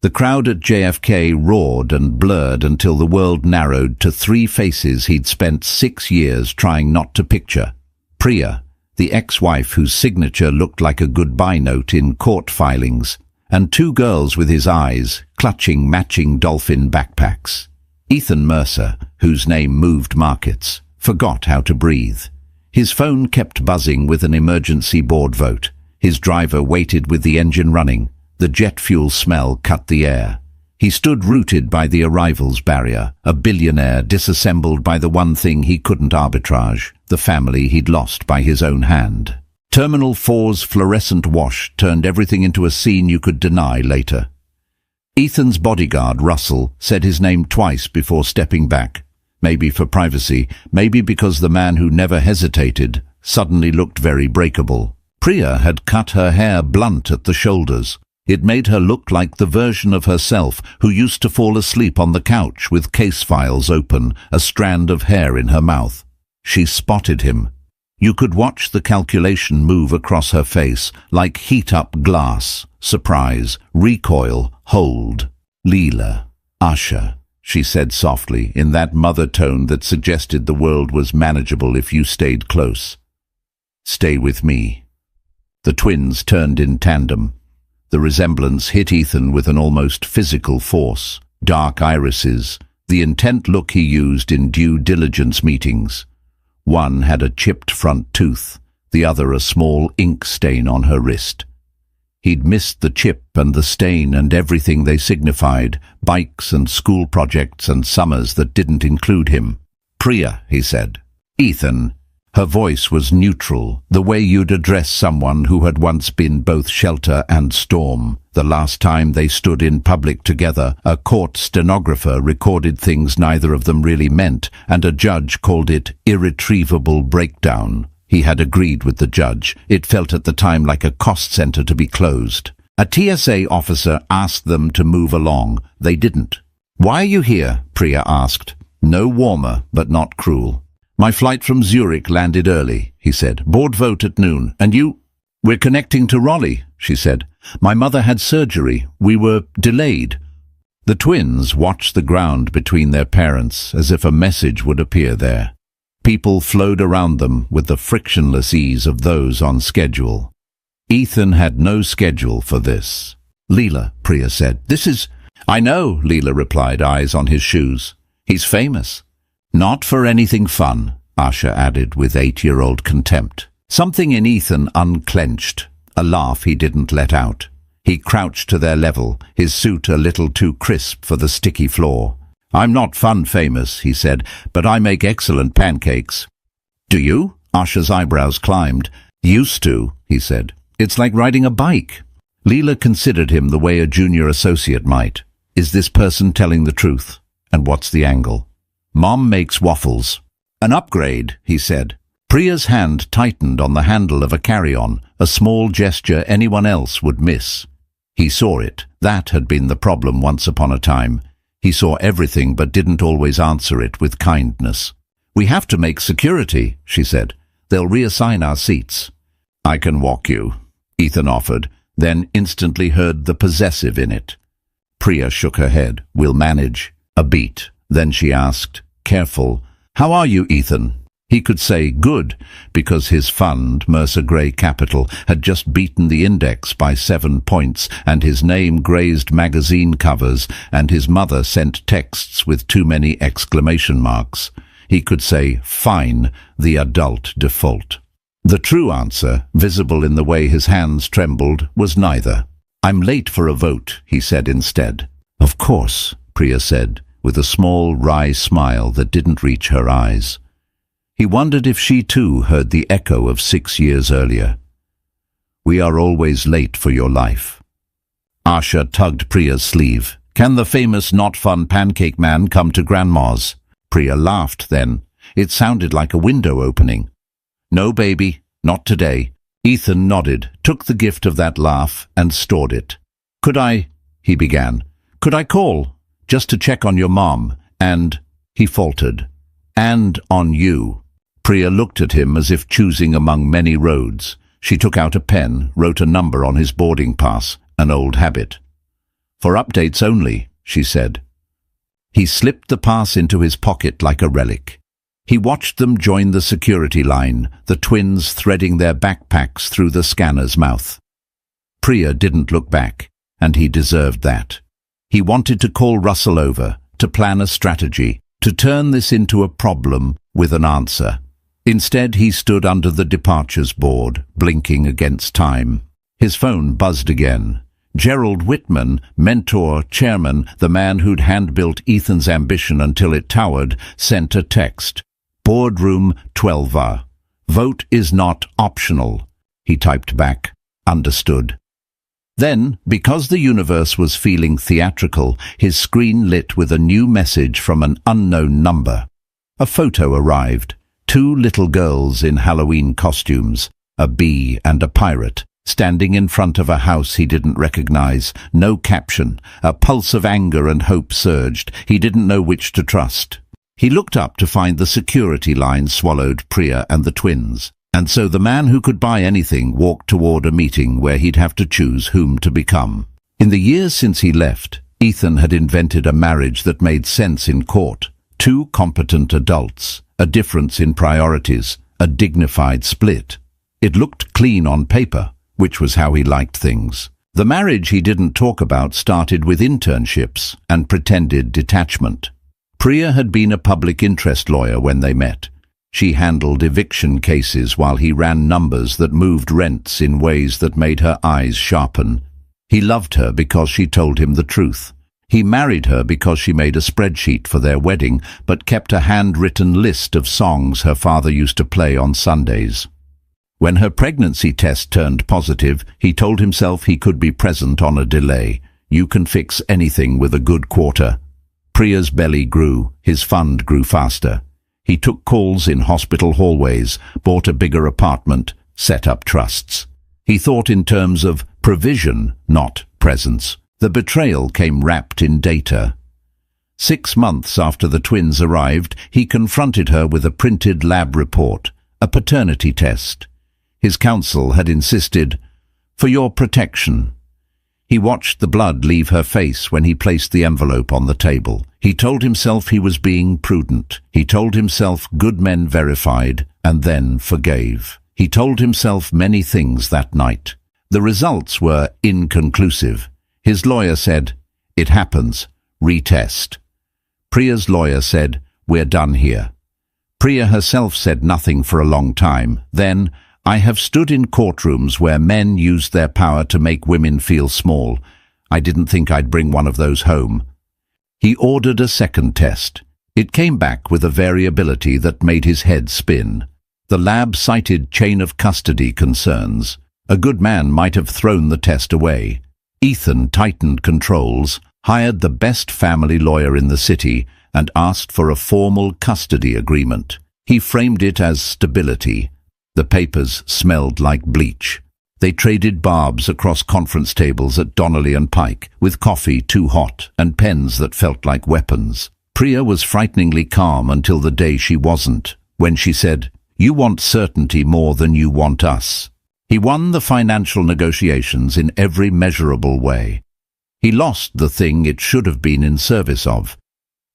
The crowd at JFK roared and blurred until the world narrowed to three faces he'd spent 6 years trying not to picture. Priya, the ex-wife whose signature looked like a goodbye note in court filings, and two girls with his eyes, clutching matching dolphin backpacks. Ethan Mercer, whose name moved markets, forgot how to breathe. His phone kept buzzing with an emergency board vote. His driver waited with the engine running. The jet fuel smell cut the air. He stood rooted by the arrivals barrier, a billionaire disassembled by the one thing he couldn't arbitrage, the family he'd lost by his own hand. Terminal 4's fluorescent wash turned everything into a scene you could deny later. Ethan's bodyguard, Russell, said his name twice before stepping back. Maybe for privacy, maybe because the man who never hesitated suddenly looked very breakable. Priya had cut her hair blunt at the shoulders. It made her look like the version of herself who used to fall asleep on the couch with case files open, a strand of hair in her mouth. She spotted him. You could watch the calculation move across her face, like heat-up glass. Surprise, recoil, hold. Leela, Asha, she said softly, in that mother tone that suggested the world was manageable if you stayed close. Stay with me. The twins turned in tandem. The resemblance hit Ethan with an almost physical force. Dark irises, the intent look he used in due diligence meetings. One had a chipped front tooth, the other a small ink stain on her wrist. He'd missed the chip and the stain and everything they signified, bikes and school projects and summers that didn't include him. Priya, he said. Ethan. Her voice was neutral, the way you'd address someone who had once been both shelter and storm. The last time they stood in public together, a court stenographer recorded things neither of them really meant, and a judge called it irretrievable breakdown. He had agreed with the judge. It felt at the time like a cost center to be closed. A TSA officer asked them to move along. They didn't. Why are you here? Priya asked. No warmer, but not cruel. My flight from Zurich landed early, he said. Board vote at noon. And you? We're connecting to Raleigh, she said. My mother had surgery. We were delayed. The twins watched the ground between their parents as if a message would appear there. People flowed around them with the frictionless ease of those on schedule. Ethan had no schedule for this. Leela, Priya said. This is... I know, Leela replied, eyes on his shoes. He's famous. Not for anything fun, Asha added with 8-year-old contempt. Something in Ethan unclenched, a laugh he didn't let out. He crouched to their level, his suit a little too crisp for the sticky floor. I'm not fun famous, he said, but I make excellent pancakes. Do you? Asha's eyebrows climbed. Used to, he said. It's like riding a bike. Leela considered him the way a junior associate might. Is this person telling the truth? And what's the angle? Mom makes waffles. An upgrade, he said. Priya's hand tightened on the handle of a carry-on, a small gesture anyone else would miss. He saw it. That had been the problem once upon a time. He saw everything but didn't always answer it with kindness. We have to make security, she said. They'll reassign our seats. I can walk you, Ethan offered, then instantly heard the possessive in it. Priya shook her head. We'll manage. A beat. Then she asked, careful, how are you, Ethan? He could say good, because his fund, Mercer Gray Capital, had just beaten the index by 7 points, and his name grazed magazine covers, and his mother sent texts with too many exclamation marks. He could say, fine, the adult default. The true answer, visible in the way his hands trembled, was neither. I'm late for a vote, he said instead. Of course, Priya said, with a small, wry smile that didn't reach her eyes. He wondered if she too heard the echo of 6 years earlier. We are always late for your life. Asha tugged Priya's sleeve. Can the famous not-fun pancake man come to Grandma's? Priya laughed then. It sounded like a window opening. No, baby, not today. Ethan nodded, took the gift of that laugh, and stored it. Could I, he began, could I call? Just to check on your mom, and, he faltered, and on you. Priya looked at him as if choosing among many roads. She took out a pen, wrote a number on his boarding pass, an old habit. "For updates only," she said. He slipped the pass into his pocket like a relic. He watched them join the security line, the twins threading their backpacks through the scanner's mouth. Priya didn't look back, and he deserved that. He wanted to call Russell over, to plan a strategy, to turn this into a problem with an answer. Instead, he stood under the departures board, blinking against time. His phone buzzed again. Gerald Whitman, mentor, chairman, the man who'd hand-built Ethan's ambition until it towered, sent a text. "Boardroom 12. Vote is not optional." He typed back, "Understood." Then, because the universe was feeling theatrical, his screen lit with a new message from an unknown number. A photo arrived. 2 little girls in Halloween costumes, a bee and a pirate, standing in front of a house he didn't recognize. No caption. A pulse of anger and hope surged. He didn't know which to trust. He looked up to find the security line swallowed Priya and the twins. And so the man who could buy anything walked toward a meeting where he'd have to choose whom to become. In the years since he left, Ethan had invented a marriage that made sense in court. 2 competent adults, a difference in priorities, a dignified split. It looked clean on paper, which was how he liked things. The marriage he didn't talk about started with internships and pretended detachment. Priya had been a public interest lawyer when they met. She handled eviction cases while he ran numbers that moved rents in ways that made her eyes sharpen. He loved her because she told him the truth. He married her because she made a spreadsheet for their wedding, but kept a handwritten list of songs her father used to play on Sundays. When her pregnancy test turned positive, he told himself he could be present on a delay. You can fix anything with a good quarter. Priya's belly grew, his fund grew faster. He took calls in hospital hallways, bought a bigger apartment, set up trusts. He thought in terms of provision, not presence. The betrayal came wrapped in data. 6 months after the twins arrived, he confronted her with a printed lab report, a paternity test. His counsel had insisted, "For your protection." He watched the blood leave her face when he placed the envelope on the table. He told himself he was being prudent. He told himself good men verified and then forgave. He told himself many things that night. The results were inconclusive. His lawyer said, "It happens. Retest." Priya's lawyer said, "We're done here." Priya herself said nothing for a long time. Then, "I have stood in courtrooms where men used their power to make women feel small. I didn't think I'd bring one of those home." He ordered a second test. It came back with a variability that made his head spin. The lab cited chain of custody concerns. A good man might have thrown the test away. Ethan tightened controls, hired the best family lawyer in the city, and asked for a formal custody agreement. He framed it as stability. The papers smelled like bleach. They traded barbs across conference tables at Donnelly and Pike, with coffee too hot and pens that felt like weapons. Priya was frighteningly calm until the day she wasn't, when she said, "You want certainty more than you want us." He won the financial negotiations in every measurable way. He lost the thing it should have been in service of.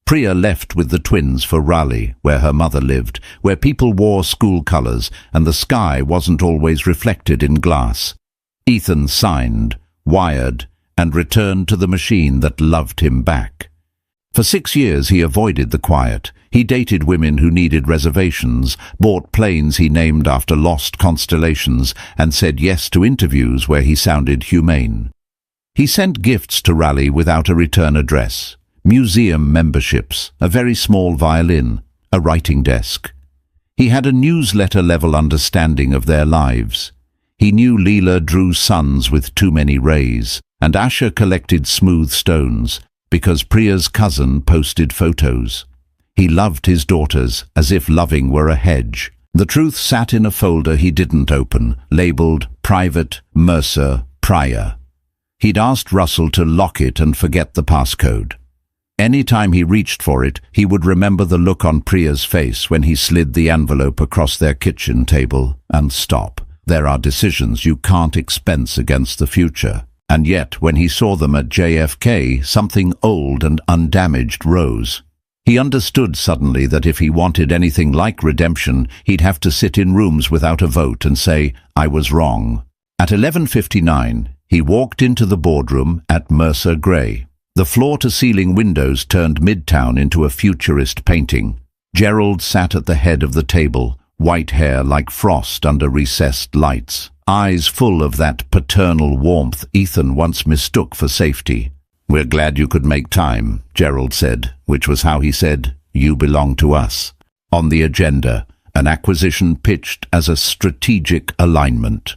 Priya left with the twins for Raleigh, where her mother lived, where people wore school colors and the sky wasn't always reflected in glass. Ethan signed, wired, and returned to the machine that loved him back. For 6 years he avoided the quiet. He dated women who needed reservations, bought planes he named after lost constellations, and said yes to interviews where he sounded humane. He sent gifts to Raleigh without a return address. Museum memberships, a very small violin, a writing desk. He had a newsletter-level understanding of their lives. He knew Leela drew suns with too many rays, and Asher collected smooth stones, because Priya's cousin posted photos. He loved his daughters as if loving were a hedge. The truth sat in a folder he didn't open, labeled Private Mercer Prior. He'd asked Russell to lock it and forget the passcode. Any time he reached for it, he would remember the look on Priya's face when he slid the envelope across their kitchen table and stop. There are decisions you can't expense against the future. And yet, when he saw them at JFK, something old and undamaged rose. He understood suddenly that if he wanted anything like redemption, he'd have to sit in rooms without a vote and say, "I was wrong." At 11:59, he walked into the boardroom at Mercer Gray. The floor-to-ceiling windows turned Midtown into a futurist painting. Gerald sat at the head of the table, white hair like frost under recessed lights, eyes full of that paternal warmth Ethan once mistook for safety. "We're glad you could make time," Gerald said, which was how he said, "You belong to us." On the agenda, an acquisition pitched as a strategic alignment.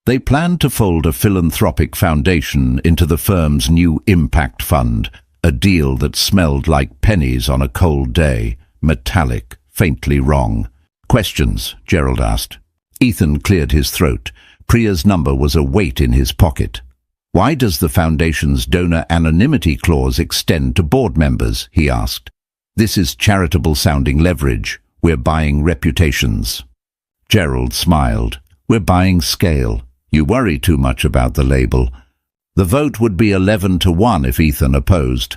They planned to fold a philanthropic foundation into the firm's new impact fund, a deal that smelled like pennies on a cold day, metallic, faintly wrong. "Questions?" Gerald asked. Ethan cleared his throat. Priya's number was a weight in his pocket. "Why does the foundation's donor anonymity clause extend to board members?" he asked. "This is charitable-sounding leverage. We're buying reputations." Gerald smiled. "We're buying scale. You worry too much about the label." The vote would be 11-1 if Ethan opposed.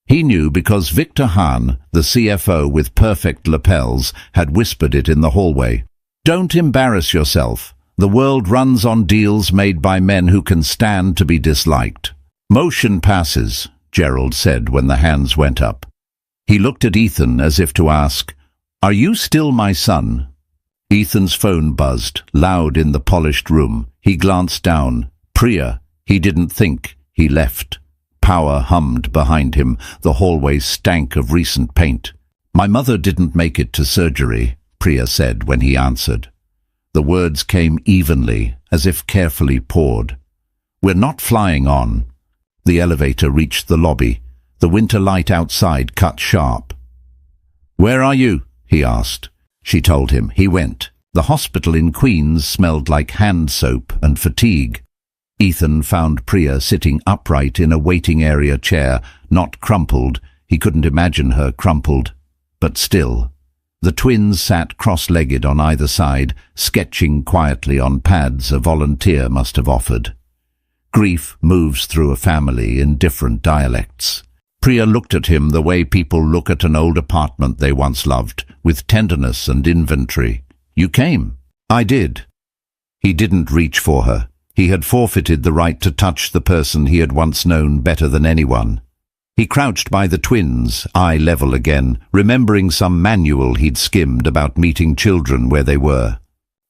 He knew because Victor Hahn, the CFO with perfect lapels, had whispered it in the hallway. "Don't embarrass yourself. The world runs on deals made by men who can stand to be disliked." "Motion passes," Gerald said when the hands went up. He looked at Ethan as if to ask, "Are you still my son?" Ethan's phone buzzed, loud in the polished room. He glanced down. Priya. He didn't think. He left. Power hummed behind him. The hallway stank of recent paint. "My mother didn't make it to surgery," Priya said when he answered. The words came evenly, as if carefully poured. "We're not flying on." The elevator reached the lobby. The winter light outside cut sharp. "Where are you?" he asked. She told him. He went. The hospital in Queens smelled like hand soap and fatigue. Ethan found Priya sitting upright in a waiting area chair, not crumpled. He couldn't imagine her crumpled, but still. The twins sat cross-legged on either side, sketching quietly on pads a volunteer must have offered. Grief moves through a family in different dialects. Priya looked at him the way people look at an old apartment they once loved, with tenderness and inventory. "You came." "I did." He didn't reach for her. He had forfeited the right to touch the person he had once known better than anyone. He crouched by the twins, eye level again, remembering some manual he'd skimmed about meeting children where they were.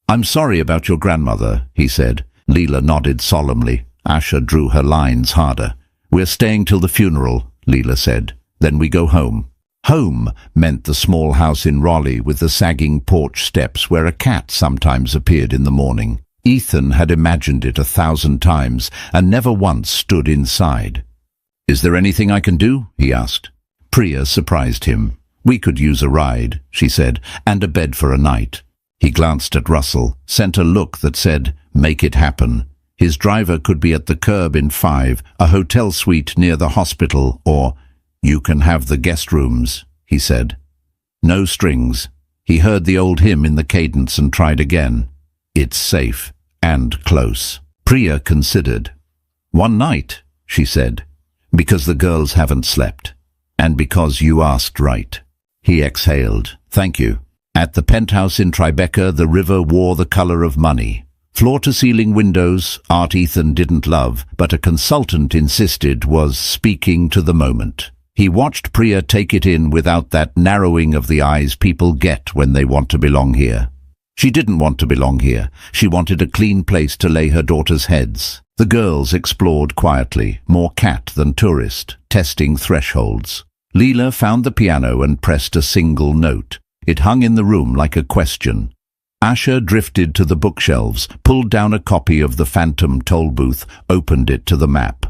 "I'm sorry about your grandmother," he said. Leela nodded solemnly. Asha drew her lines harder. "We're staying till the funeral," Leela said. "Then we go home." Home meant the small house in Raleigh with the sagging porch steps where a cat sometimes appeared in the morning. Ethan had imagined it 1,000 times and never once stood inside. "Is there anything I can do?" he asked. Priya surprised him. "We could use a ride," she said, "and a bed for a night." He glanced at Russell, sent a look that said, "Make it happen." His driver could be at the curb in 5, a hotel suite near the hospital, or, "You can have the guest rooms," he said. No strings. He heard the old hymn in the cadence and tried again. "It's safe and close." Priya considered. "One night," she said, "because the girls haven't slept, and because you asked right." He exhaled. "Thank you." At the penthouse in Tribeca, the river wore the color of money. Floor-to-ceiling windows, art Ethan didn't love, but a consultant insisted was speaking to the moment. He watched Priya take it in without that narrowing of the eyes people get when they want to belong here. She didn't want to belong here. She wanted a clean place to lay her daughters' heads. The girls explored quietly, more cat than tourist, testing thresholds. Leela found the piano and pressed a single note. It hung in the room like a question. Asha drifted to the bookshelves, pulled down a copy of the Phantom Toll Booth, opened it to the map.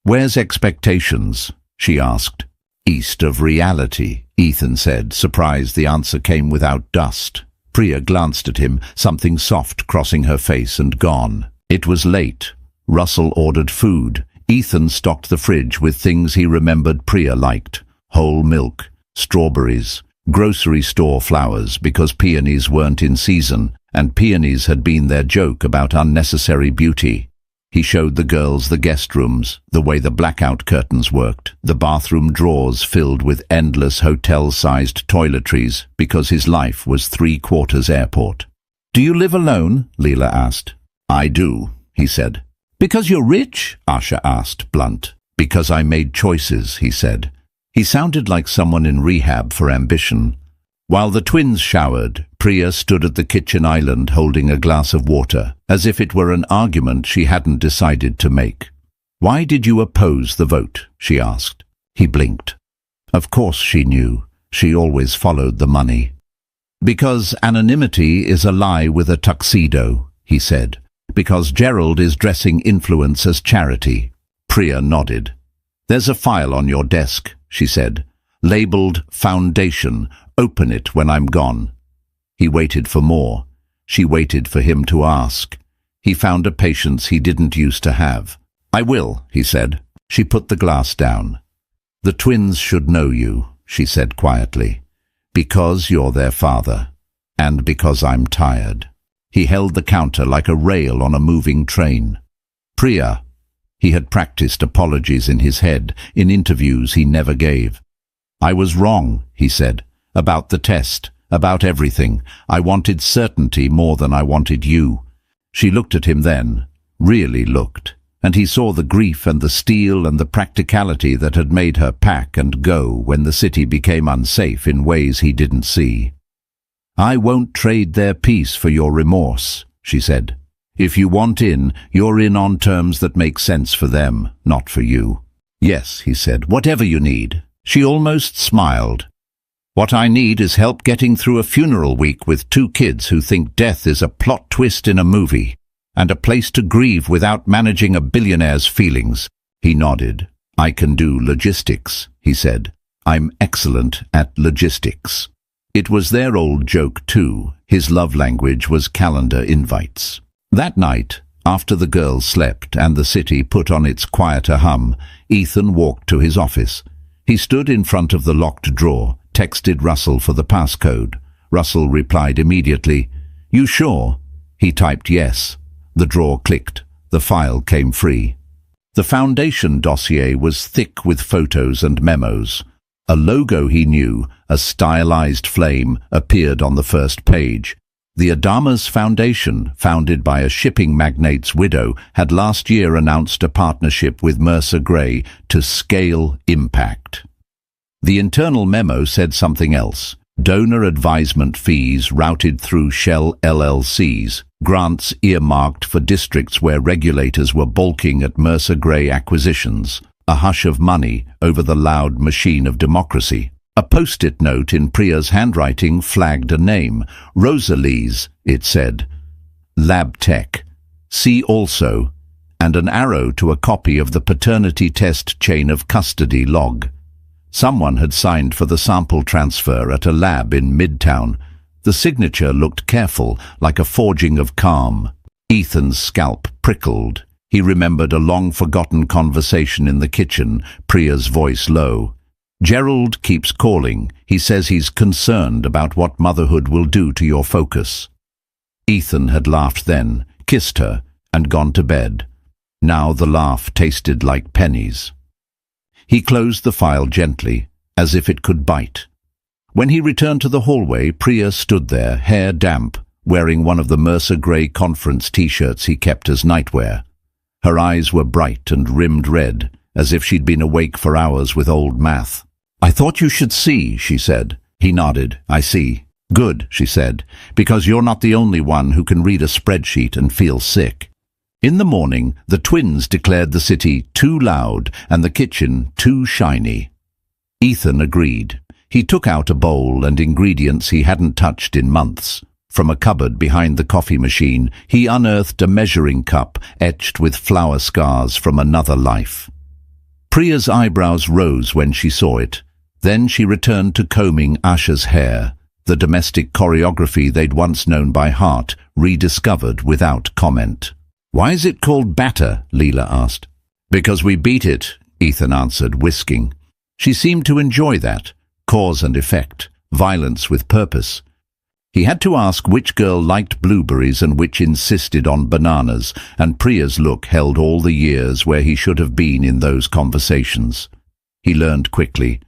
"Where's Expectations?" she asked. "East of Reality," Ethan said, surprised the answer came without dust. Priya glanced at him, something soft crossing her face, and gone. It was late. Russell ordered food. Ethan stocked the fridge with things he remembered Priya liked. Whole milk, strawberries, grocery store flowers because peonies weren't in season, and peonies had been their joke about unnecessary beauty. He showed the girls the guest rooms, the way the blackout curtains worked, the bathroom drawers filled with endless hotel-sized toiletries, because his life was 3/4 airport. "Do you live alone?" Leela asked. "I do," he said. "Because you're rich?" Asha asked, blunt. "Because I made choices," he said. He sounded like someone in rehab for ambition. While the twins showered, Priya stood at the kitchen island holding a glass of water, as if it were an argument she hadn't decided to make. "Why did you oppose the vote?" she asked. He blinked. Of course she knew. She always followed the money. "Because anonymity is a lie with a tuxedo," he said. "Because Gerald is dressing influence as charity." Priya nodded. "There's a file on your desk," she said, "labeled Foundation. Open it when I'm gone." He waited for more. She waited for him to ask. He found a patience he didn't used to have. "I will," he said. She put the glass down. "The twins should know you," she said quietly, "because you're their father, and because I'm tired." He held the counter like a rail on a moving train. "Priya." He had practiced apologies in his head, in interviews he never gave. "I was wrong," he said, "about the test, about everything. I wanted certainty more than I wanted you." She looked at him then, really looked, and he saw the grief and the steel and the practicality that had made her pack and go when the city became unsafe in ways he didn't see. "I won't trade their peace for your remorse," she said. "If you want in, you're in on terms that make sense for them, not for you." "Yes," he said, "whatever you need." She almost smiled. "What I need is help getting through a funeral week with 2 kids who think death is a plot twist in a movie, and a place to grieve without managing a billionaire's feelings." He nodded. "I can do logistics," he said. "I'm excellent at logistics." It was their old joke too. His love language was calendar invites. That night, after the girls slept and the city put on its quieter hum, Ethan walked to his office. He stood in front of the locked drawer, texted Russell for the passcode. Russell replied immediately. "You sure?" He typed yes. The drawer clicked. The file came free. The Foundation dossier was thick with photos and memos. A logo he knew, a stylized flame, appeared on the first page. The Adamas Foundation, founded by a shipping magnate's widow, had last year announced a partnership with Mercer Gray to scale impact. The internal memo said something else. Donor advisement fees routed through Shell LLCs, grants earmarked for districts where regulators were balking at Mercer Gray acquisitions, a hush of money over the loud machine of democracy. A post-it note in Priya's handwriting flagged a name. Rosalie's, it said. Lab Tech. See also, and an arrow to a copy of the paternity test chain of custody log. Someone had signed for the sample transfer at a lab in Midtown. The signature looked careful, like a forging of calm. Ethan's scalp prickled. He remembered a long-forgotten conversation in the kitchen, Priya's voice low. "Gerald keeps calling. He says he's concerned about what motherhood will do to your focus." Ethan had laughed then, kissed her, and gone to bed. Now the laugh tasted like pennies. He closed the file gently, as if it could bite. When he returned to the hallway, Priya stood there, hair damp, wearing one of the Mercer Gray conference T-shirts he kept as nightwear. Her eyes were bright and rimmed red, as if she'd been awake for hours with old math. "I thought you should see," she said. He nodded. "I see." "Good," she said, "because you're not the only one who can read a spreadsheet and feel sick." In the morning, the twins declared the city too loud and the kitchen too shiny. Ethan agreed. He took out a bowl and ingredients he hadn't touched in months. From a cupboard behind the coffee machine, he unearthed a measuring cup etched with flower scars from another life. Priya's eyebrows rose when she saw it. Then she returned to combing Asha's hair, the domestic choreography they'd once known by heart, rediscovered without comment. "Why is it called batter?" Leela asked. "Because we beat it," Ethan answered, whisking. She seemed to enjoy that, cause and effect, violence with purpose. He had to ask which girl liked blueberries and which insisted on bananas, and Priya's look held all the years where he should have been in those conversations. He learned quickly.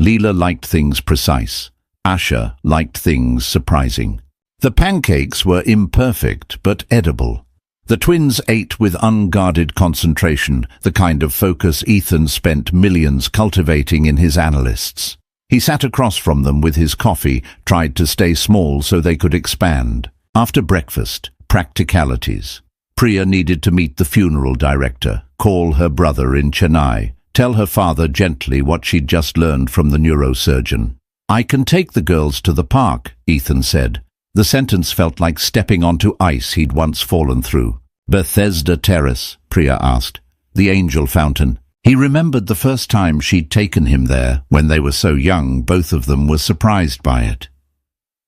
Leela liked things precise. Asha liked things surprising. The pancakes were imperfect but edible. The twins ate with unguarded concentration, the kind of focus Ethan spent millions cultivating in his analysts. He sat across from them with his coffee, tried to stay small so they could expand. After breakfast, practicalities. Priya needed to meet the funeral director, call her brother in Chennai, tell her father gently what she'd just learned from the neurosurgeon. "I can take the girls to the park," Ethan said. The sentence felt like stepping onto ice he'd once fallen through. "Bethesda Terrace?" Priya asked. "The Angel Fountain." He remembered the first time she'd taken him there. When they were so young, both of them were surprised by it.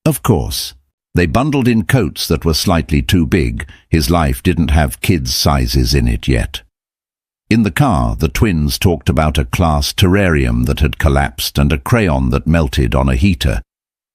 Of course. They bundled in coats that were slightly too big. His life didn't have kids' sizes in it yet. In the car, the twins talked about a class terrarium that had collapsed and a crayon that melted on a heater.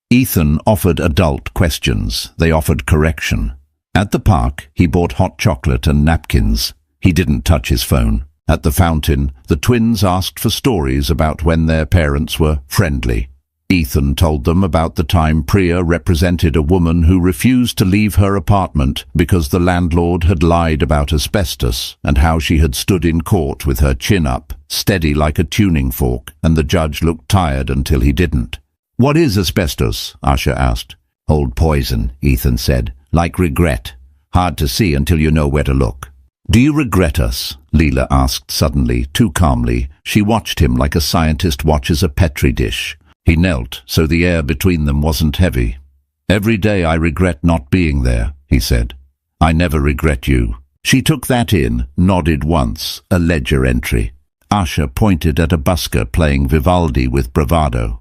Ethan offered adult questions. They offered correction. At the park, he bought hot chocolate and napkins. He didn't touch his phone. At the fountain, the twins asked for stories about when their parents were friendly. Ethan told them about the time Priya represented a woman who refused to leave her apartment because the landlord had lied about asbestos, and how she had stood in court with her chin up, steady like a tuning fork, and the judge looked tired until he didn't. "What is asbestos?" Asha asked. "Old poison," Ethan said, "like regret. Hard to see until you know where to look." "Do you regret us?" Leela asked suddenly, too calmly. She watched him like a scientist watches a Petri dish. He knelt, so the air between them wasn't heavy. "Every day I regret not being there," he said. "I never regret you." She took that in, nodded once, a ledger entry. Asha pointed at a busker playing Vivaldi with bravado.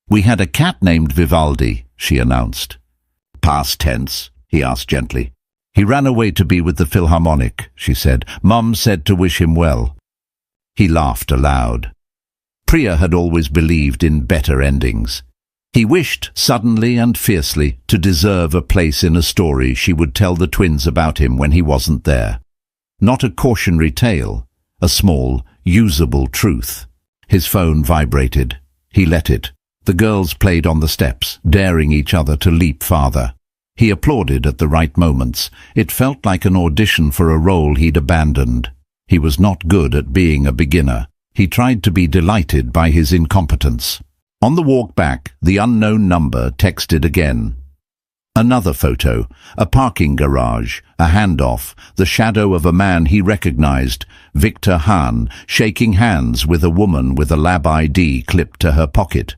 "We had a cat named Vivaldi," she announced. "Past tense?" he asked gently. "He ran away to be with the Philharmonic," she said. "Mum said to wish him well." He laughed aloud. Priya had always believed in better endings. He wished, suddenly and fiercely, to deserve a place in a story she would tell the twins about him when he wasn't there. Not a cautionary tale, a small, usable truth. His phone vibrated. He let it. The girls played on the steps, daring each other to leap farther. He applauded at the right moments. It felt like an audition for a role he'd abandoned. He was not good at being a beginner. He tried to be delighted by his incompetence. On the walk back, the unknown number texted again. Another photo, a parking garage, a handoff, the shadow of a man he recognized, Victor Hahn, shaking hands with a woman with a lab ID clipped to her pocket.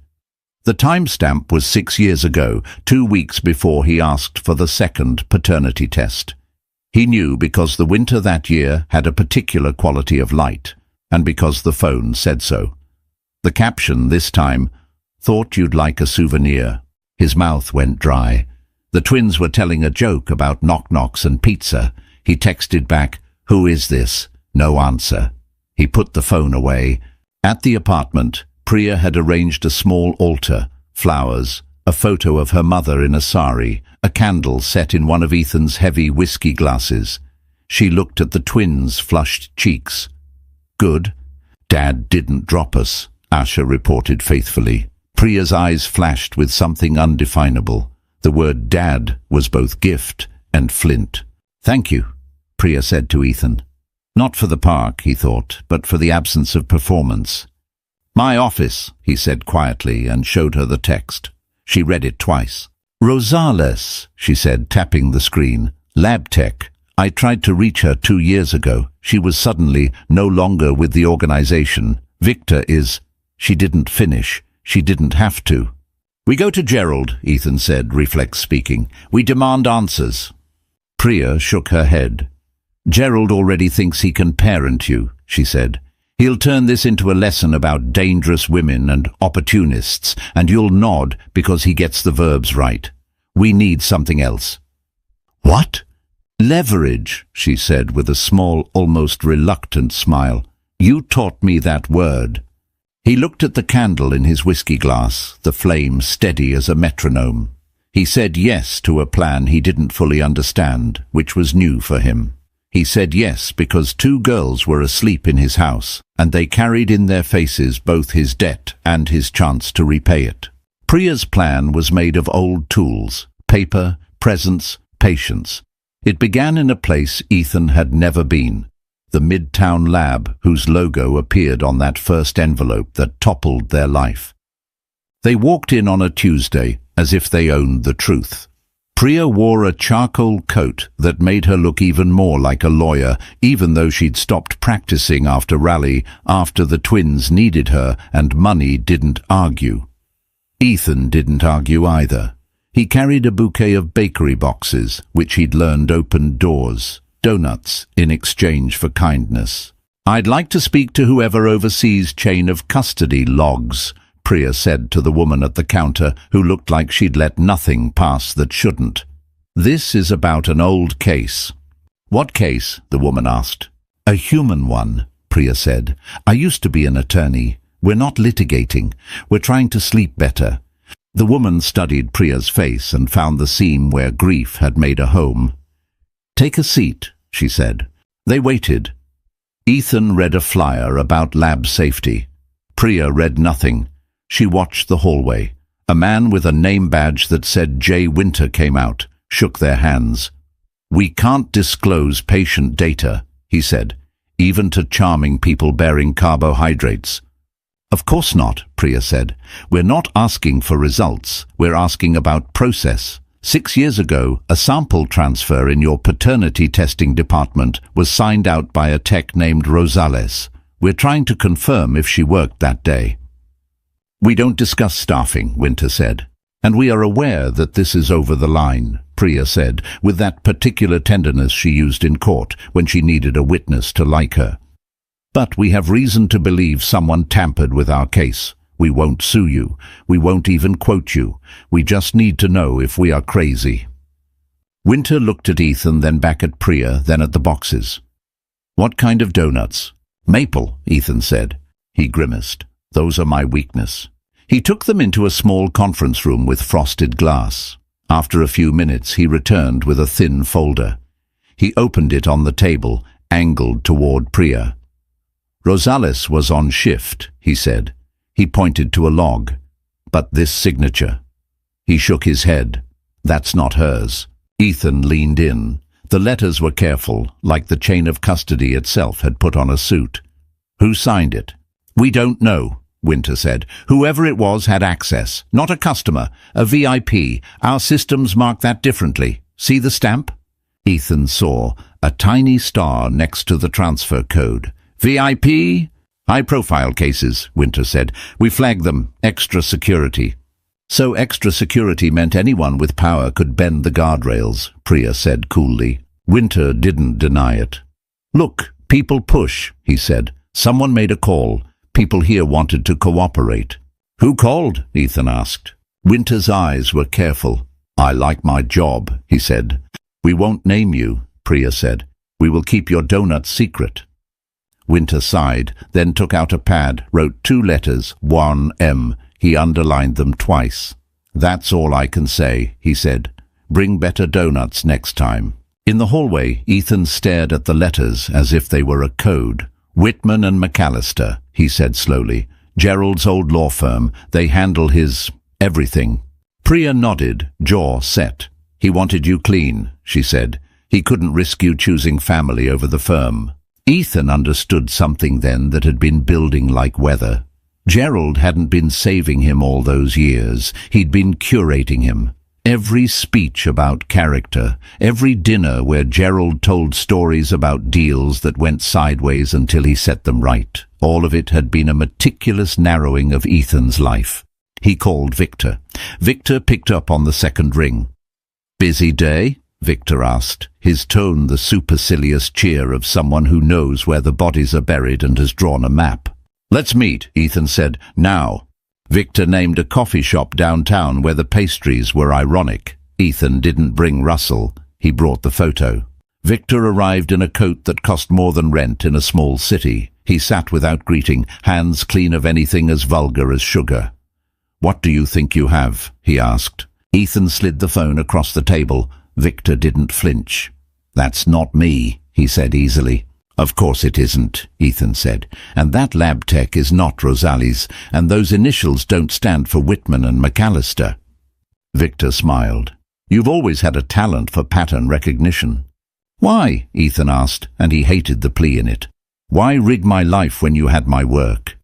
The timestamp was 6 years ago, 2 weeks before he asked for the second paternity test. He knew because the winter that year had a particular quality of light, and because the phone said so. The caption this time, "Thought you'd like a souvenir." His mouth went dry. The twins were telling a joke about knock-knocks and pizza. He texted back, "Who is this?" No answer. He put the phone away. At the apartment, Priya had arranged a small altar, flowers, a photo of her mother in a sari, a candle set in one of Ethan's heavy whiskey glasses. She looked at the twins' flushed cheeks. "Good. Dad didn't drop us," Asha reported faithfully. Priya's eyes flashed with something undefinable. The word Dad was both gift and flint. "Thank you," Priya said to Ethan. Not for the park, he thought, but for the absence of performance. "My office," he said quietly and showed her the text. She read it twice. "Rosales," she said, tapping the screen. "Lab tech. I tried to reach her 2 years ago. She was suddenly no longer with the organization. Victor is..." She didn't finish. She didn't have to. "We go to Gerald," Ethan said, reflex speaking. "We demand answers." Priya shook her head. "Gerald already thinks he can parent you," she said. "He'll turn this into a lesson about dangerous women and opportunists, and you'll nod because he gets the verbs right. We need something else." "What?" "Leverage," she said with a small, almost reluctant smile. "You taught me that word." He looked at the candle in his whiskey glass, the flame steady as a metronome. He said yes to a plan he didn't fully understand, which was new for him. He said yes because 2 girls were asleep in his house, and they carried in their faces both his debt and his chance to repay it. Priya's plan was made of old tools: paper, presents, patience. It began in a place Ethan had never been, the Midtown Lab, whose logo appeared on that first envelope that toppled their life. They walked in on a Tuesday, as if they owned the truth. Priya wore a charcoal coat that made her look even more like a lawyer, even though she'd stopped practicing after rally, after the twins needed her and money didn't argue. Ethan didn't argue either. He carried a bouquet of bakery boxes, which he'd learned opened doors, donuts in exchange for kindness. "I'd like to speak to whoever oversees chain of custody logs," Priya said to the woman at the counter, who looked like she'd let nothing pass that shouldn't. "This is about an old case." "What case?" the woman asked. "A human one," Priya said. "I used to be an attorney. We're not litigating. We're trying to sleep better." The woman studied Priya's face and found the seam where grief had made a home. "Take a seat," she said. They waited. Ethan read a flyer about lab safety. Priya read nothing. She watched the hallway. A man with a name badge that said Jay Winter came out, shook their hands. "We can't disclose patient data," he said, "even to charming people bearing carbohydrates." "Of course not," Priya said. "We're not asking for results. We're asking about process. 6 years ago, a sample transfer in your paternity testing department was signed out by a tech named Rosales. We're trying to confirm if she worked that day." "We don't discuss staffing," Winter said. "And we are aware that this is over the line," Priya said, with that particular tenderness she used in court when she needed a witness to like her. "But we have reason to believe someone tampered with our case. We won't sue you. We won't even quote you. We just need to know if we are crazy." Winter looked at Ethan, then back at Priya, then at the boxes. "What kind of donuts?" "Maple," Ethan said. He grimaced. "Those are my weakness." He took them into a small conference room with frosted glass. After a few minutes, he returned with a thin folder. He opened it on the table, angled toward Priya. "Rosales was on shift," he said. He pointed to a log. "But this signature." He shook his head. "That's not hers." Ethan leaned in. The letters were careful, like the chain of custody itself had put on a suit. "Who signed it?" "We don't know," Winter said. "Whoever it was had access. Not a customer, a VIP. Our systems mark that differently. See the stamp?" Ethan saw a tiny star next to the transfer code. "VIP? High-profile cases," Winter said. "We flag them. Extra security." "So extra security meant anyone with power could bend the guardrails," Priya said coolly. Winter didn't deny it. "Look, people push," he said. "Someone made a call. People here wanted to cooperate." "Who called?" Ethan asked. Winter's eyes were careful. "I like my job," he said. "We won't name you," Priya said. "We will keep your donuts secret." Winter sighed, then took out a pad, wrote 2 letters, 1M. He underlined them twice. "That's all I can say," he said. "Bring better donuts next time." In the hallway, Ethan stared at the letters as if they were a code. "Whitman and McAllister," he said slowly. "Gerald's old law firm. They handle his everything." Priya nodded, jaw set. "He wanted you clean," she said. "He couldn't risk you choosing family over the firm." Ethan understood something then that had been building like weather. Gerald hadn't been saving him all those years. He'd been curating him. Every speech about character, every dinner where Gerald told stories about deals that went sideways until he set them right, all of it had been a meticulous narrowing of Ethan's life. He called Victor. Victor picked up on the second ring. "Busy day?" Victor asked, his tone the supercilious cheer of someone who knows where the bodies are buried and has drawn a map. "Let's meet," Ethan said. "Now." Victor named a coffee shop downtown where the pastries were ironic. Ethan didn't bring Russell. He brought the photo. Victor arrived in a coat that cost more than rent in a small city. He sat without greeting, hands clean of anything as vulgar as sugar. "What do you think you have?" he asked. Ethan slid the phone across the table. Victor didn't flinch. "That's not me," he said easily. "Of course it isn't," Ethan said. "And that lab tech is not Rosales, and those initials don't stand for Whitman and McAllister." Victor smiled. "You've always had a talent for pattern recognition." "Why?" Ethan asked, and he hated the plea in it. "Why rig my life when you had my work?"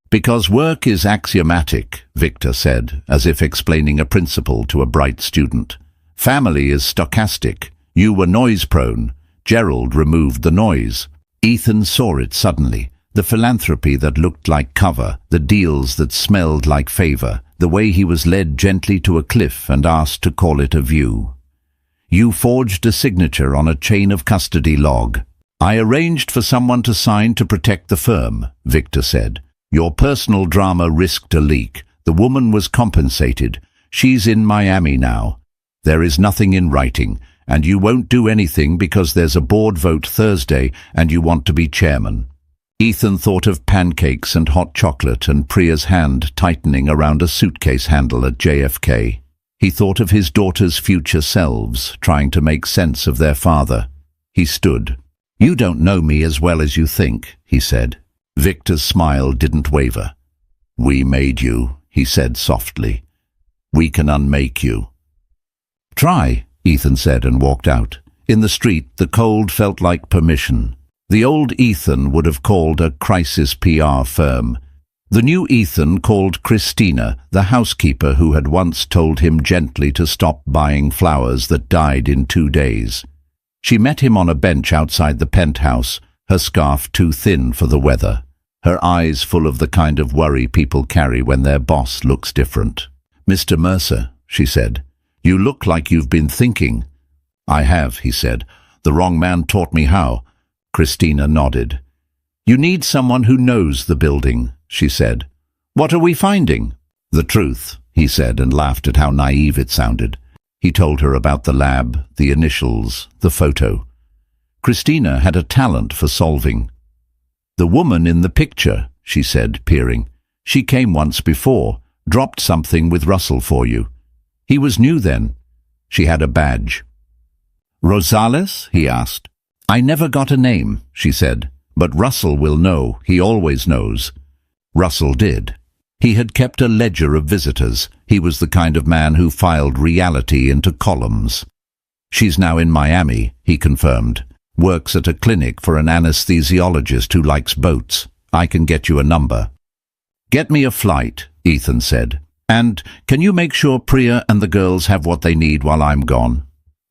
"Because work is axiomatic," Victor said, as if explaining a principle to a bright student. "Family is stochastic. You were noise-prone. Gerald removed the noise." Ethan saw it suddenly. The philanthropy that looked like cover, the deals that smelled like favor, the way he was led gently to a cliff and asked to call it a view. "You forged a signature on a chain of custody log." "I arranged for someone to sign to protect the firm," Victor said. "Your personal drama risked a leak. The woman was compensated. She's in Miami now. There is nothing in writing, and you won't do anything because there's a board vote Thursday and you want to be chairman." Ethan thought of pancakes and hot chocolate and Priya's hand tightening around a suitcase handle at JFK. He thought of his daughter's future selves, trying to make sense of their father. He stood. "You don't know me as well as you think," he said. Victor's smile didn't waver. "We made you," he said softly. "We can unmake you." "Try," Ethan said and walked out. In the street, the cold felt like permission. The old Ethan would have called a crisis PR firm. The new Ethan called Christina, the housekeeper who had once told him gently to stop buying flowers that died in 2 days. She met him on a bench outside the penthouse, her scarf too thin for the weather, her eyes full of the kind of worry people carry when their boss looks different. "Mr. Mercer," she said, "you look like you've been thinking." "I have," he said. "The wrong man taught me how." Christina nodded. "You need someone who knows the building," she said. "What are we finding?" "The truth," he said, and laughed at how naive it sounded. He told her about the lab, the initials, the photo. Christina had a talent for solving. "The woman in the picture," she said, peering. "She came once before, dropped something with Russell for you. He was new then." She had a badge. "Rosales?" he asked. "I never got a name," she said, "but Russell will know. He always knows." Russell did. He had kept a ledger of visitors. He was the kind of man who filed reality into columns. "She's now in Miami," he confirmed. "Works at a clinic for an anesthesiologist who likes boats. I can get you a number." "Get me a flight," Ethan said. "And can you make sure Priya and the girls have what they need while I'm gone?"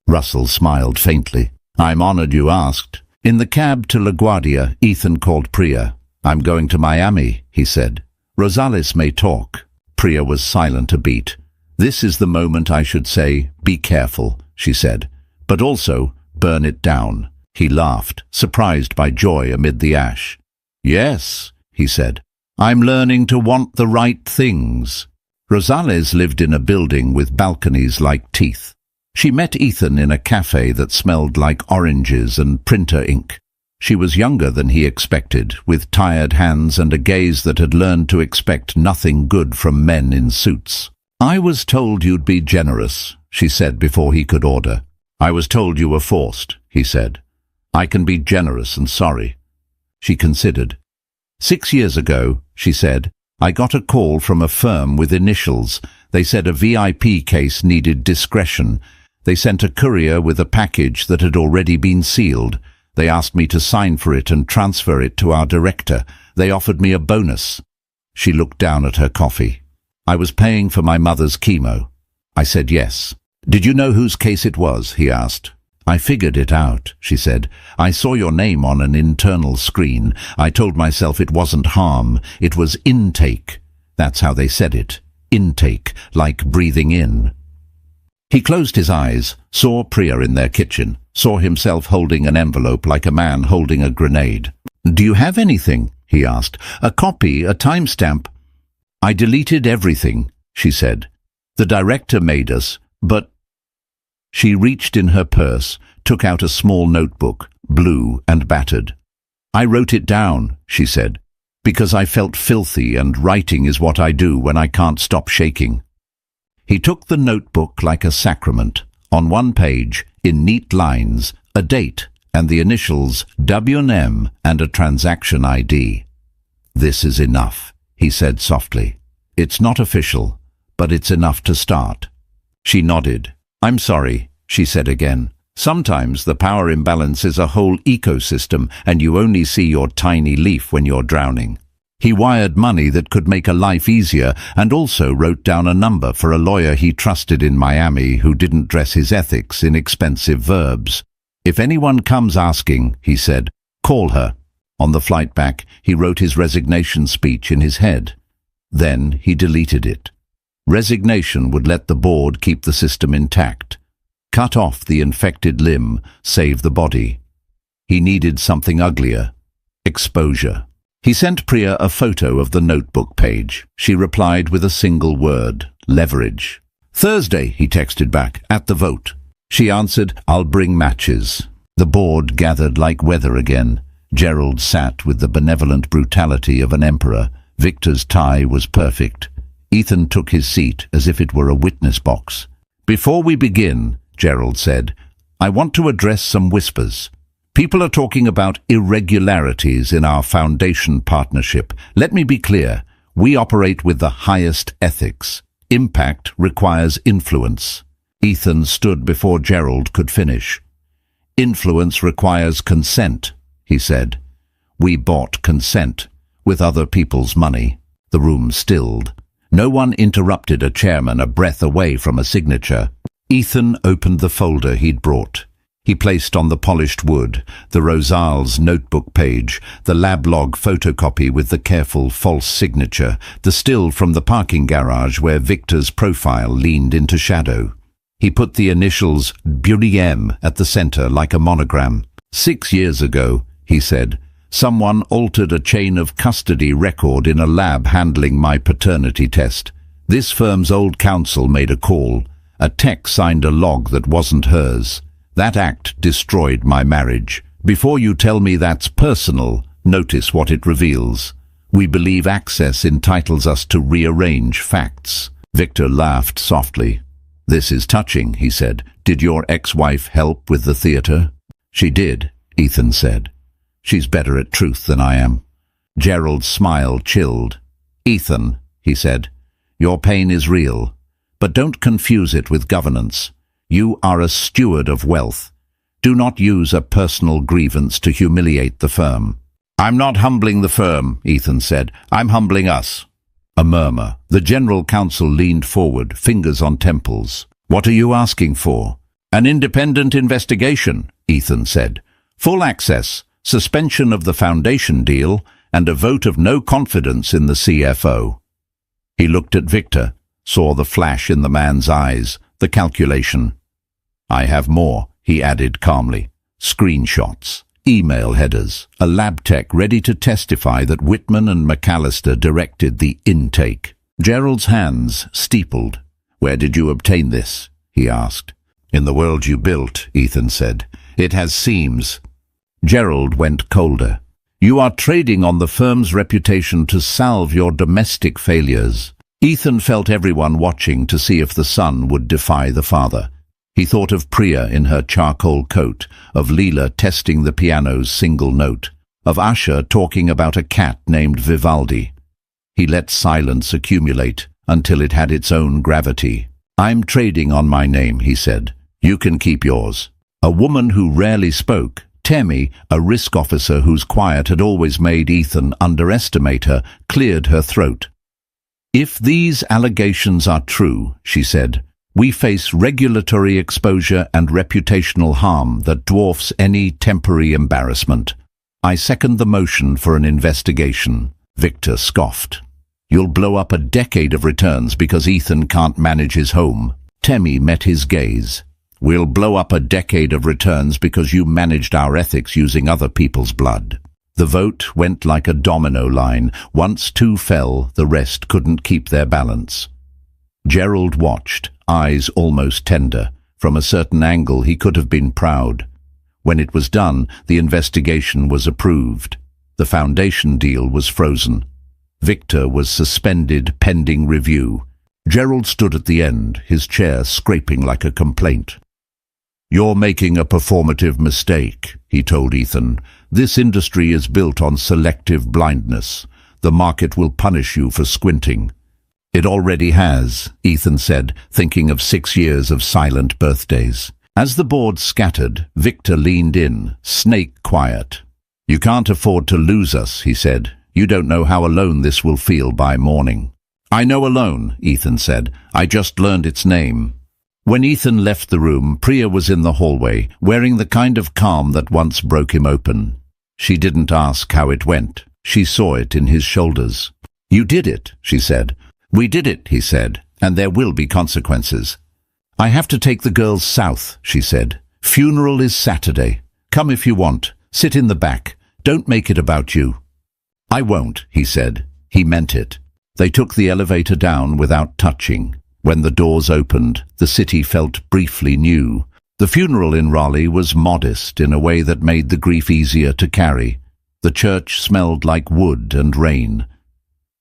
Russell smiled faintly. "I'm honored you asked." In the cab to LaGuardia, Ethan called Priya. "I'm going to Miami," he said. "Rosales may talk." Priya was silent a beat. "This is the moment I should say, 'Be careful,'" she said. "But also, burn it down." He laughed, surprised by joy amid the ash. "Yes," he said. "I'm learning to want the right things." Rosales lived in a building with balconies like teeth. She met Ethan in a cafe that smelled like oranges and printer ink. She was younger than he expected, with tired hands and a gaze that had learned to expect nothing good from men in suits. "I was told you'd be generous," she said before he could order. "I was told you were forced," he said. "I can be generous and sorry." She considered. 6 years ago," she said, "I got a call from a firm with initials. They said a VIP case needed discretion. They sent a courier with a package that had already been sealed. They asked me to sign for it and transfer it to our director. They offered me a bonus." She looked down at her coffee. "I was paying for my mother's chemo." I said yes. "Did you know whose case it was?" he asked. "I figured it out," she said. "I saw your name on an internal screen. I told myself it wasn't harm, it was intake. That's how they said it. Intake, like breathing in." He closed his eyes, saw Priya in their kitchen, saw himself holding an envelope like a man holding a grenade. "Do you have anything?" he asked. "A copy, a timestamp?" "I deleted everything," she said. "The director made us, but—" She reached in her purse, took out a small notebook, blue and battered. "I wrote it down," she said, "because I felt filthy and writing is what I do when I can't stop shaking." He took the notebook like a sacrament. On one page, in neat lines, a date and the initials W&M and a transaction ID. "This is enough," he said softly. "It's not official, but it's enough to start." She nodded. "I'm sorry," she said again. "Sometimes the power imbalance is a whole ecosystem and you only see your tiny leaf when you're drowning." He wired money that could make a life easier and also wrote down a number for a lawyer he trusted in Miami who didn't dress his ethics in expensive verbs. "If anyone comes asking," he said, "call her." On the flight back, he wrote his resignation speech in his head. Then he deleted it. Resignation would let the board keep the system intact. Cut off the infected limb, save the body. He needed something uglier. Exposure. He sent Priya a photo of the notebook page. She replied with a single word: leverage. "Thursday," he texted back, "at the vote." She answered, "I'll bring matches." The board gathered like weather again. Gerald sat with the benevolent brutality of an emperor. Victor's tie was perfect. Ethan took his seat as if it were a witness box. "Before we begin," Gerald said, "I want to address some whispers. People are talking about irregularities in our foundation partnership. Let me be clear. We operate with the highest ethics. Impact requires influence." Ethan stood before Gerald could finish. "Influence requires consent," he said. "We bought consent with other people's money." The room stilled. No one interrupted a chairman a breath away from a signature. Ethan opened the folder he'd brought. He placed on the polished wood the Rosales notebook page, the lab log photocopy with the careful false signature, the still from the parking garage where Victor's profile leaned into shadow. He put the initials W&M at the center like a monogram. "6 years ago," he said, "someone altered a chain of custody record in a lab handling my paternity test. This firm's old counsel made a call. A tech signed a log that wasn't hers. That act destroyed my marriage. Before you tell me that's personal, notice what it reveals. We believe access entitles us to rearrange facts." Victor laughed softly. "This is touching," he said. "Did your ex-wife help with the theater?" "She did," Ethan said. "She's better at truth than I am." Gerald's smile chilled. "Ethan," he said, "your pain is real, but don't confuse it with governance. You are a steward of wealth. Do not use a personal grievance to humiliate the firm." "I'm not humbling the firm," Ethan said. "I'm humbling us." A murmur. The general counsel leaned forward, fingers on temples. "What are you asking for?" "An independent investigation," Ethan said. "Full access, suspension of the foundation deal, and a vote of no confidence in the CFO." He looked at Victor, saw the flash in the man's eyes, the calculation. "I have more," he added calmly. "Screenshots, email headers, a lab tech ready to testify that Whitman and McAllister directed the intake." Gerald's hands steepled. "Where did you obtain this?" he asked. "In the world you built," Ethan said. "It has seams." Gerald went colder. "You are trading on the firm's reputation to salve your domestic failures." Ethan felt everyone watching to see if the son would defy the father. He thought of Priya in her charcoal coat, of Leela testing the piano's single note, of Asha talking about a cat named Vivaldi. He let silence accumulate until it had its own gravity. "I'm trading on my name," he said. "You can keep yours." A woman who rarely spoke, Temi, a risk officer whose quiet had always made Ethan underestimate her, cleared her throat. "If these allegations are true," she said, "we face regulatory exposure and reputational harm that dwarfs any temporary embarrassment. I second the motion for an investigation." Victor scoffed. "You'll blow up a decade of returns because Ethan can't manage his home." Temi met his gaze. "We'll blow up a decade of returns because you managed our ethics using other people's blood." The vote went like a domino line. Once two fell, the rest couldn't keep their balance. Gerald watched, eyes almost tender. From a certain angle he could have been proud. When it was done, the investigation was approved. The foundation deal was frozen. Victor was suspended pending review. Gerald stood at the end, his chair scraping like a complaint. "You're making a performative mistake," he told Ethan. "This industry is built on selective blindness. The market will punish you for squinting." "It already has," Ethan said, thinking of 6 years of silent birthdays. As the board scattered, Victor leaned in, snake quiet. "You can't afford to lose us," he said. "You don't know how alone this will feel by morning." "I know alone," Ethan said. "I just learned its name." When Ethan left the room, Priya was in the hallway, wearing the kind of calm that once broke him open. She didn't ask how it went. She saw it in his shoulders. "You did it," she said. "We did it," he said, "and there will be consequences." "I have to take the girls south," she said. "Funeral is Saturday. Come if you want. Sit in the back. Don't make it about you." "I won't," he said. He meant it. They took the elevator down without touching. When the doors opened, the city felt briefly new. The funeral in Raleigh was modest in a way that made the grief easier to carry. The church smelled like wood and rain.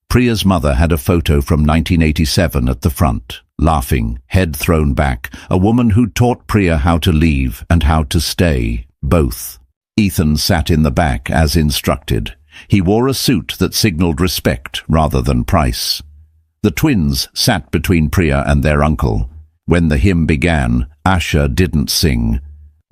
Priya's mother had a photo from 1987 at the front, laughing, head thrown back, a woman who taught Priya how to leave and how to stay, both. Ethan sat in the back as instructed. He wore a suit that signaled respect rather than price. The twins sat between Priya and their uncle. When the hymn began, Asha didn't sing.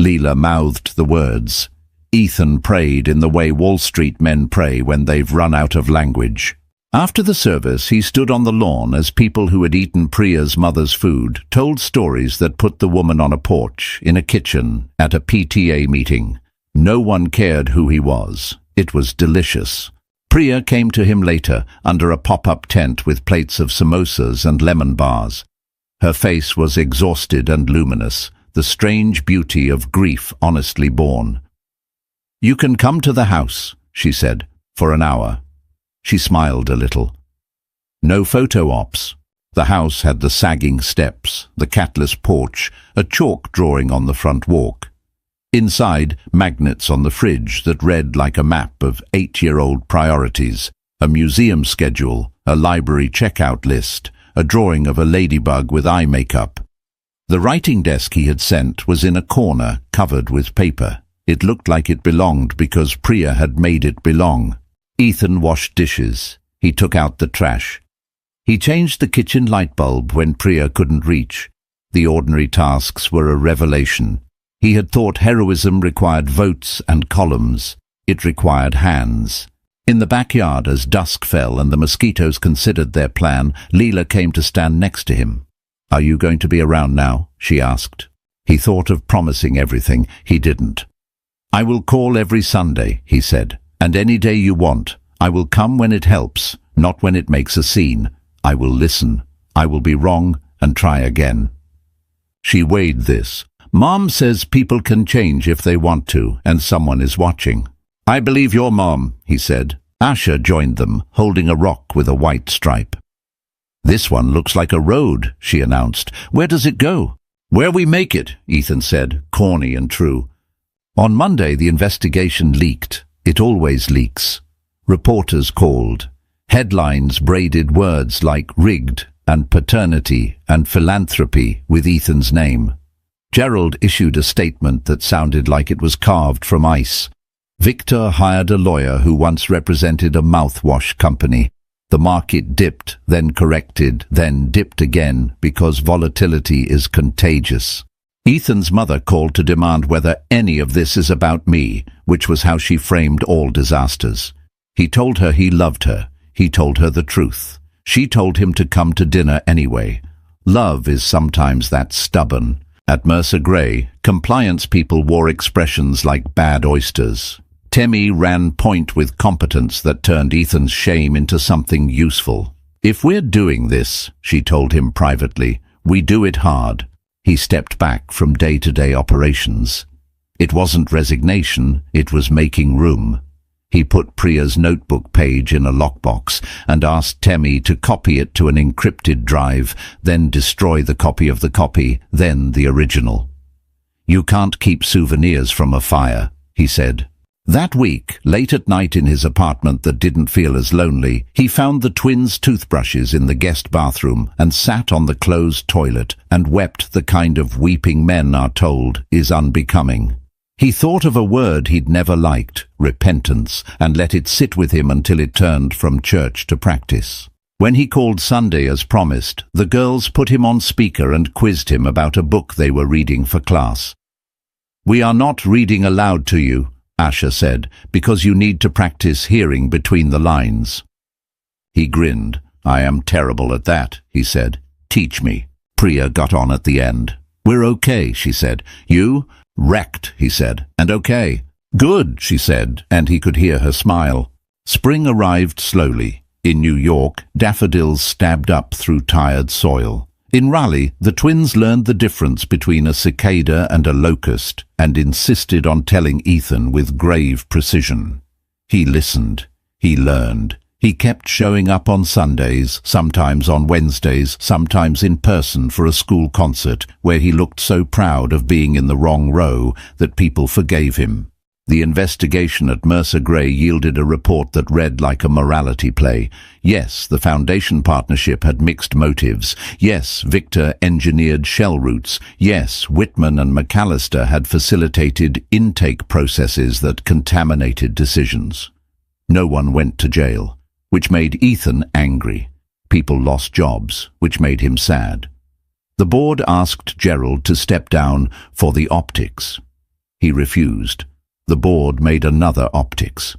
Leela mouthed the words. Ethan prayed in the way Wall Street men pray when they've run out of language. After the service, he stood on the lawn as people who had eaten Priya's mother's food told stories that put the woman on a porch, in a kitchen, at a PTA meeting. No one cared who he was. It was delicious. Priya came to him later, under a pop-up tent with plates of samosas and lemon bars. Her face was exhausted and luminous, the strange beauty of grief honestly born. "You can come to the house," she said, "for an hour." She smiled a little. No photo ops. The house had the sagging steps, the catless porch, a chalk drawing on the front walk. Inside, magnets on the fridge that read like a map of 8-year-old priorities, a museum schedule, a library checkout list, a drawing of a ladybug with eye makeup. The writing desk he had sent was in a corner, covered with paper. It looked like it belonged because Priya had made it belong. Ethan washed dishes. He took out the trash. He changed the kitchen light bulb when Priya couldn't reach. The ordinary tasks were a revelation. He had thought heroism required votes and columns. It required hands. In the backyard, as dusk fell and the mosquitoes considered their plan, Leela came to stand next to him. "Are you going to be around now?" she asked. He thought of promising everything. He didn't. "I will call every Sunday," he said, "and any day you want. I will come when it helps, not when it makes a scene. I will listen. I will be wrong and try again." She weighed this. "Mom says people can change if they want to, and someone is watching." "I believe your mom," he said. Asha joined them, holding a rock with a white stripe. "This one looks like a road," she announced. "Where does it go?" "Where we make it," Ethan said, corny and true. On Monday, the investigation leaked. It always leaks. Reporters called. Headlines braided words like rigged and paternity and philanthropy with Ethan's name. Gerald issued a statement that sounded like it was carved from ice. Victor hired a lawyer who once represented a mouthwash company. The market dipped, then corrected, then dipped again because volatility is contagious. Ethan's mother called to demand whether any of this is about me, which was how she framed all disasters. He told her he loved her. He told her the truth. She told him to come to dinner anyway. Love is sometimes that stubborn. At Mercer Gray, compliance people wore expressions like bad oysters. Temi ran point with competence that turned Ethan's shame into something useful. "If we're doing this," she told him privately, "we do it hard." He stepped back from day-to-day operations. It wasn't resignation, it was making room. He put Priya's notebook page in a lockbox and asked Temi to copy it to an encrypted drive, then destroy the copy of the copy, then the original. "You can't keep souvenirs from a fire," he said. That week, late at night in his apartment that didn't feel as lonely, he found the twins' toothbrushes in the guest bathroom and sat on the closed toilet and wept the kind of weeping men are told is unbecoming. He thought of a word he'd never liked, repentance, and let it sit with him until it turned from church to practice. When he called Sunday as promised, the girls put him on speaker and quizzed him about a book they were reading for class. "We are not reading aloud to you," Asha said, "because you need to practice hearing between the lines." He grinned. "I am terrible at that," he said. "Teach me." Priya got on at the end. "We're okay," she said. "You?" "Wrecked," he said. "And okay." "Good," she said, and he could hear her smile. Spring arrived slowly. In New York, daffodils stabbed up through tired soil. In Raleigh, the twins learned the difference between a cicada and a locust and insisted on telling Ethan with grave precision. He listened. He learned. He kept showing up on Sundays, sometimes on Wednesdays, sometimes in person for a school concert where he looked so proud of being in the wrong row that people forgave him. The investigation at Mercer Gray yielded a report that read like a morality play. Yes, the foundation partnership had mixed motives. Yes, Victor engineered shell routes. Yes, Whitman and McAllister had facilitated intake processes that contaminated decisions. No one went to jail, which made Ethan angry. People lost jobs, which made him sad. The board asked Gerald to step down for the optics. He refused. The board made another optics.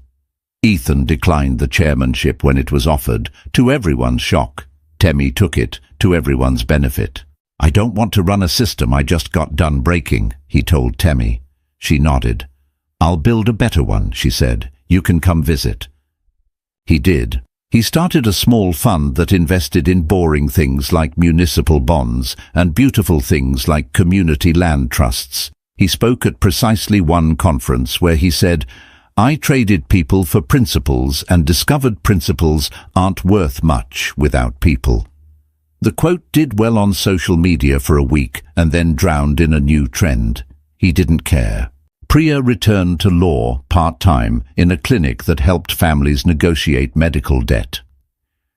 Ethan declined the chairmanship when it was offered, to everyone's shock. Temmie took it, to everyone's benefit. "I don't want to run a system I just got done breaking," he told Temmie. She nodded. "I'll build a better one," she said. "You can come visit." He did. He started a small fund that invested in boring things like municipal bonds and beautiful things like community land trusts. He spoke at precisely one conference where he said, "I traded people for principles and discovered principles aren't worth much without people." The quote did well on social media for a week and then drowned in a new trend. He didn't care. Priya returned to law part-time in a clinic that helped families negotiate medical debt.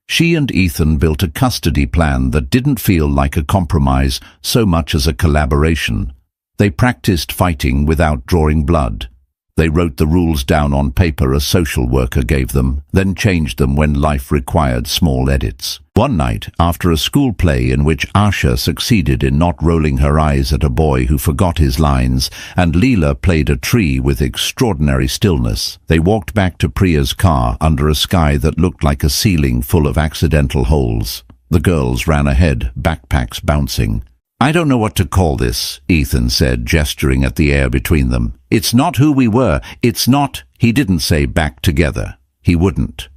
She and Ethan built a custody plan that didn't feel like a compromise so much as a collaboration. They practiced fighting without drawing blood. They wrote the rules down on paper a social worker gave them, then changed them when life required small edits. One night, after a school play in which Asha succeeded in not rolling her eyes at a boy who forgot his lines, and Leela played a tree with extraordinary stillness, they walked back to Priya's car under a sky that looked like a ceiling full of accidental holes. The girls ran ahead, backpacks bouncing. "I don't know what to call this," Ethan said, gesturing at the air between them. "It's not who we were. It's not—" He didn't say back together. He wouldn't.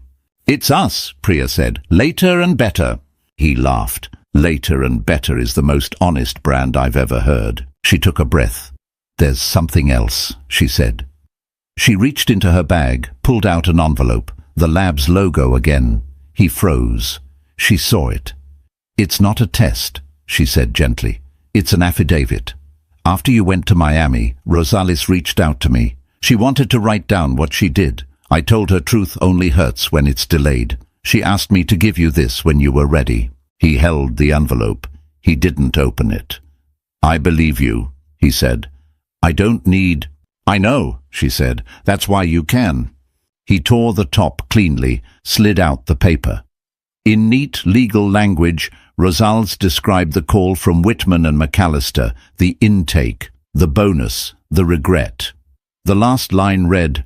"It's us," Priya said. "Later and better." He laughed. "Later and better is the most honest brand I've ever heard." She took a breath. "There's something else," she said. She reached into her bag, pulled out an envelope, the lab's logo again. He froze. She saw it. "It's not a test," she said gently. "It's an affidavit. After you went to Miami, Rosales reached out to me. She wanted to write down what she did. I told her truth only hurts when it's delayed. She asked me to give you this when you were ready." He held the envelope. He didn't open it. "I believe you," he said. "I don't need—" "I know," she said. "That's why you can." He tore the top cleanly, slid out the paper. In neat legal language, Rosales described the call from Whitman and McAllister, the intake, the bonus, the regret. The last line read,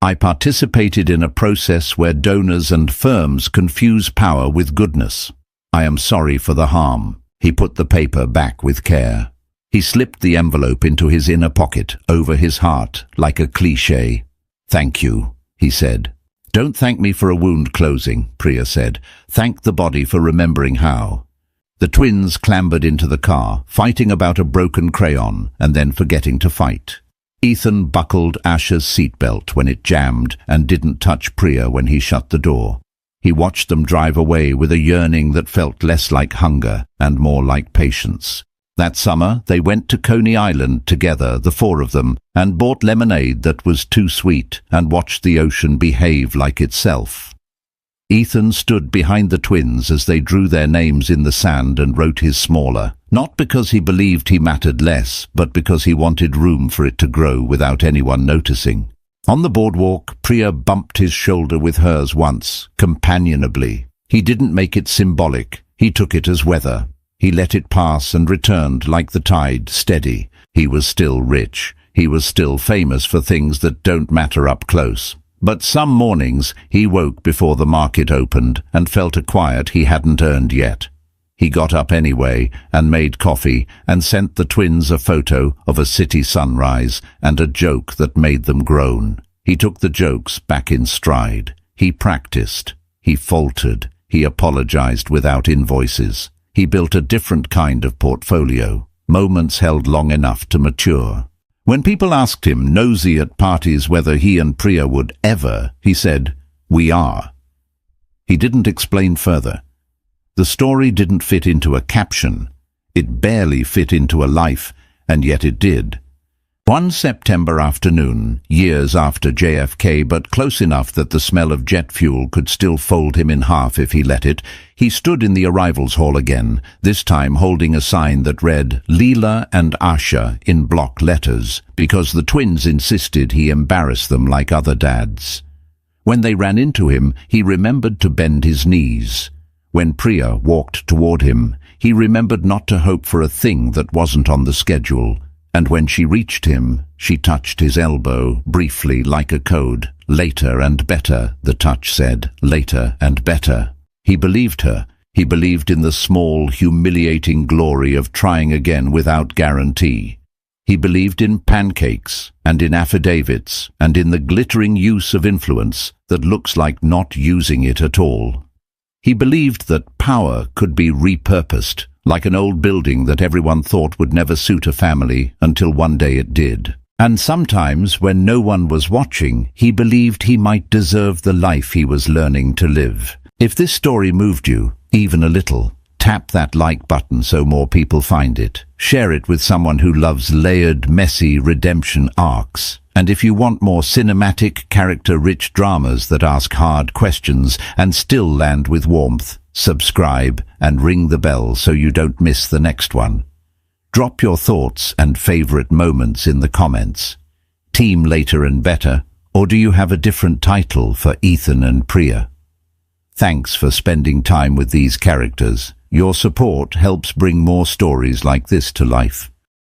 "I participated in a process where donors and firms confuse power with goodness. I am sorry for the harm." He put the paper back with care. He slipped the envelope into his inner pocket, over his heart, like a cliché. "Thank you," he said. "Don't thank me for a wound closing," Priya said. "Thank the body for remembering how." The twins clambered into the car, fighting about a broken crayon and then forgetting to fight. Ethan buckled Asha's seatbelt when it jammed and didn't touch Priya when he shut the door. He watched them drive away with a yearning that felt less like hunger and more like patience. That summer, they went to Coney Island together, the four of them, and bought lemonade that was too sweet and watched the ocean behave like itself. Ethan stood behind the twins as they drew their names in the sand and wrote his smaller, not because he believed he mattered less, but because he wanted room for it to grow without anyone noticing. On the boardwalk, Priya bumped his shoulder with hers once, companionably. He didn't make it symbolic. He took it as weather. He let it pass and returned like the tide, steady. He was still rich. He was still famous for things that don't matter up close. But some mornings he woke before the market opened and felt a quiet he hadn't earned yet. He got up anyway and made coffee and sent the twins a photo of a city sunrise and a joke that made them groan. He took the jokes back in stride. He practiced. He faltered. He apologized without invoices. He built a different kind of portfolio. Moments held long enough to mature. When people asked him, nosy at parties, whether he and Priya would ever, he said, "We are." He didn't explain further. The story didn't fit into a caption. It barely fit into a life, and yet it did. One September afternoon, years after JFK, but close enough that the smell of jet fuel could still fold him in half if he let it, he stood in the arrivals hall again, this time holding a sign that read Leela and Asha in block letters, because the twins insisted he embarrass them like other dads. When they ran into him, he remembered to bend his knees. When Priya walked toward him, he remembered not to hope for a thing that wasn't on the schedule. And when she reached him, she touched his elbow, briefly, like a code. Later and better, the touch said. Later and better. He believed her. He believed in the small, humiliating glory of trying again without guarantee. He believed in pancakes, and in affidavits, and in the glittering use of influence that looks like not using it at all. He believed that power could be repurposed, like an old building that everyone thought would never suit a family until one day it did. And sometimes, when no one was watching, he believed he might deserve the life he was learning to live. If this story moved you, even a little, tap that like button so more people find it. Share it with someone who loves layered, messy redemption arcs. And if you want more cinematic, character-rich dramas that ask hard questions and still land with warmth, subscribe and ring the bell so you don't miss the next one. Drop your thoughts and favorite moments in the comments. Team Later and Better, or do you have a different title for Ethan and Priya? Thanks for spending time with these characters. Your support helps bring more stories like this to life.